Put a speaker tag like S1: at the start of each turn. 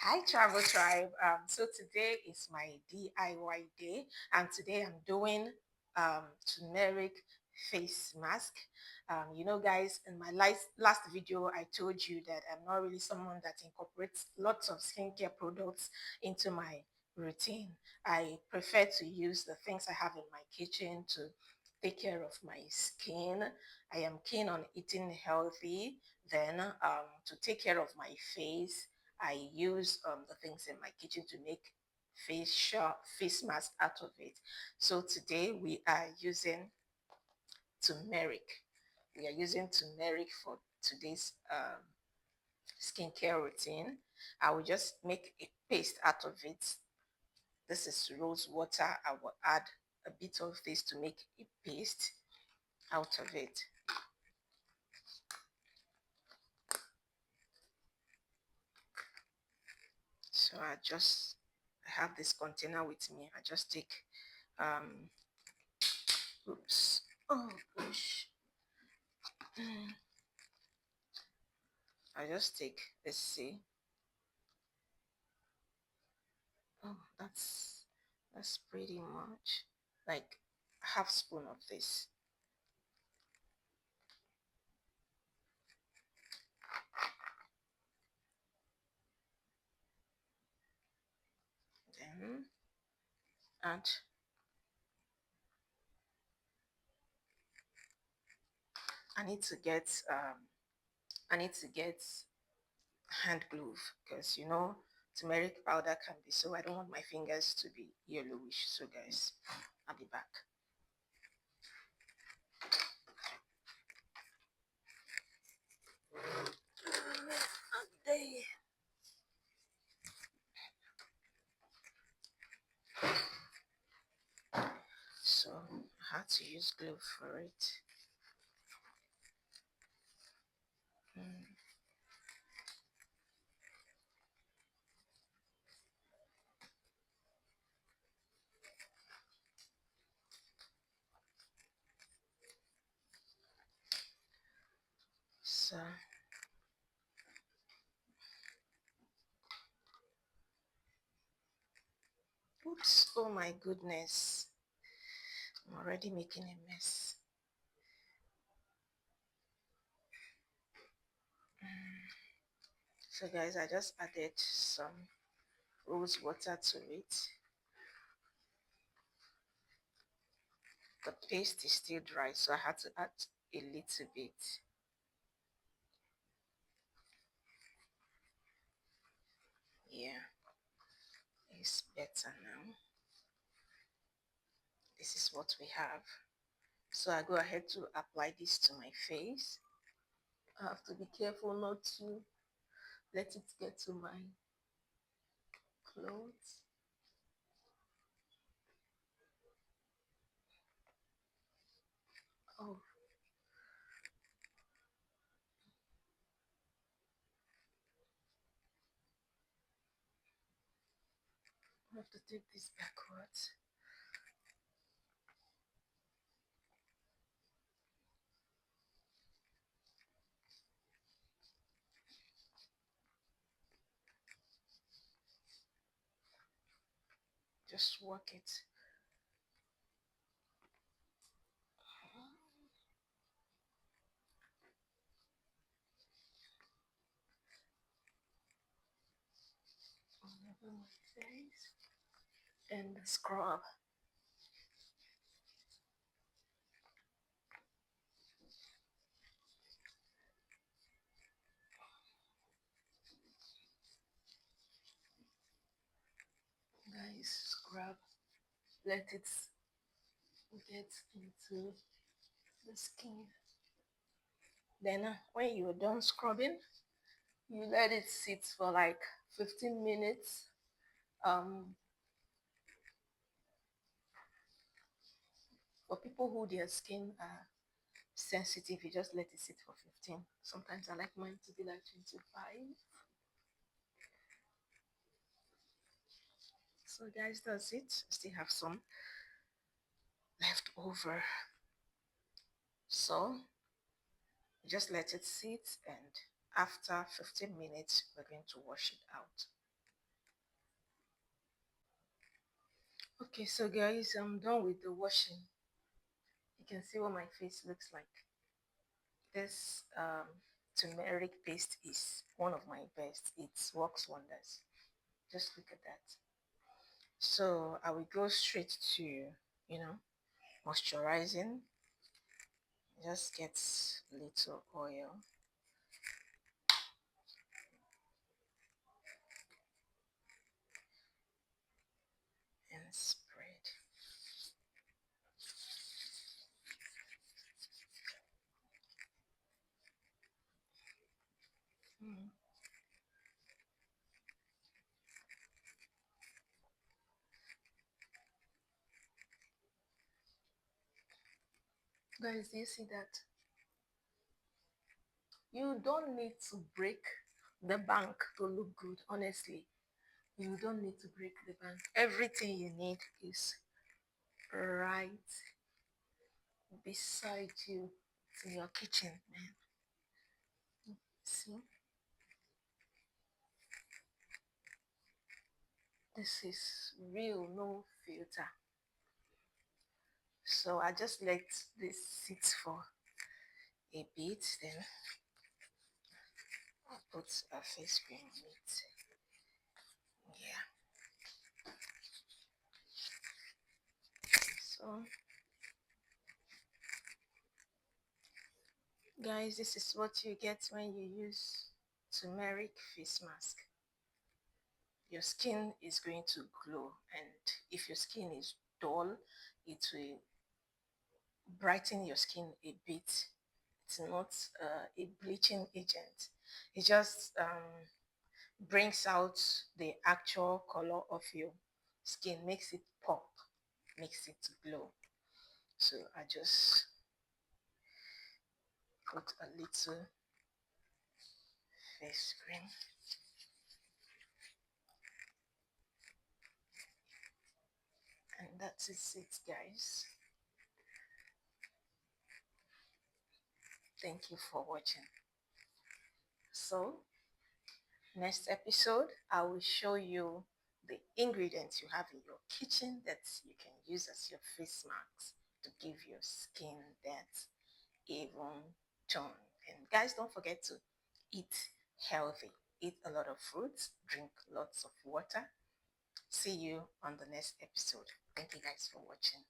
S1: Hi Traveltribe. So today is my DIY day, and today I'm doing turmeric face mask. Guys, in my last video, I told you that I'm not really someone that incorporates lots of skincare products into my routine. I prefer to use the things I have in my kitchen to take care of my skin. I am keen on eating healthy. Then, to take care of my face, I use the things in my kitchen to make face mask out of it. So today we are using turmeric. We are using turmeric for today's skincare routine. I will just make a paste out of it. This is rose water. I will add a bit of this to make a paste out of it. So I have this container with me. I just take um oops. Oh gosh. I just take, let's see. Oh, that's pretty much like half spoon of this. Then add I need to get I need to get hand glove because turmeric powder can be, so I don't want my fingers to be yellowish. So guys, I'll be back. So I had to use glove for it. Mm. So oops, oh my goodness, I'm already making a mess. So guys, I just added some rose water to it. The paste is still dry, so I had to add a little bit. Yeah, it's better now. This is what we have. So I go ahead to apply this to my face. I have to be careful not to let it get to my clothes. Oh, I have to take this backwards. Just work it. All over my face. And scrub. Guys, scrub. Let it get into the skin. Then when you're done scrubbing, you let it sit for like 15 minutes. Um, for people who their skin are sensitive, you just let it sit for 15. Sometimes I like mine to be like 25. So guys, that's it. Still have some left over. So just let it sit, and after 15 minutes, we're going to wash it out. Okay, so guys, I'm done with the washing. You can see what my face looks like. This turmeric paste is one of my best. It works wonders. Just look at that. So I will go straight to, moisturizing. Just get little oil and spread. Mm. Guys, do you see that? You don't need to break the bank to look good, honestly. You don't need to break the bank. Everything you need is right beside you. It's in your kitchen, man. See, this is real, no filter. So I just let this sit for a bit, then I'll put a face cream on it. Yeah. So, guys, this is what you get when you use turmeric face mask. Your skin is going to glow, and if your skin is dull, it will brighten your skin a bit. It's not a bleaching agent. It just brings out the actual color of your skin, makes it pop, makes it glow. So I just put a little face cream, and that is it, guys. Thank you for watching. So next episode, I will show you the ingredients you have in your kitchen that you can use as your face masks to give your skin that even tone. And guys, don't forget to eat healthy. Eat a lot of fruits, drink lots of water. See you on the next episode. Thank you guys for watching.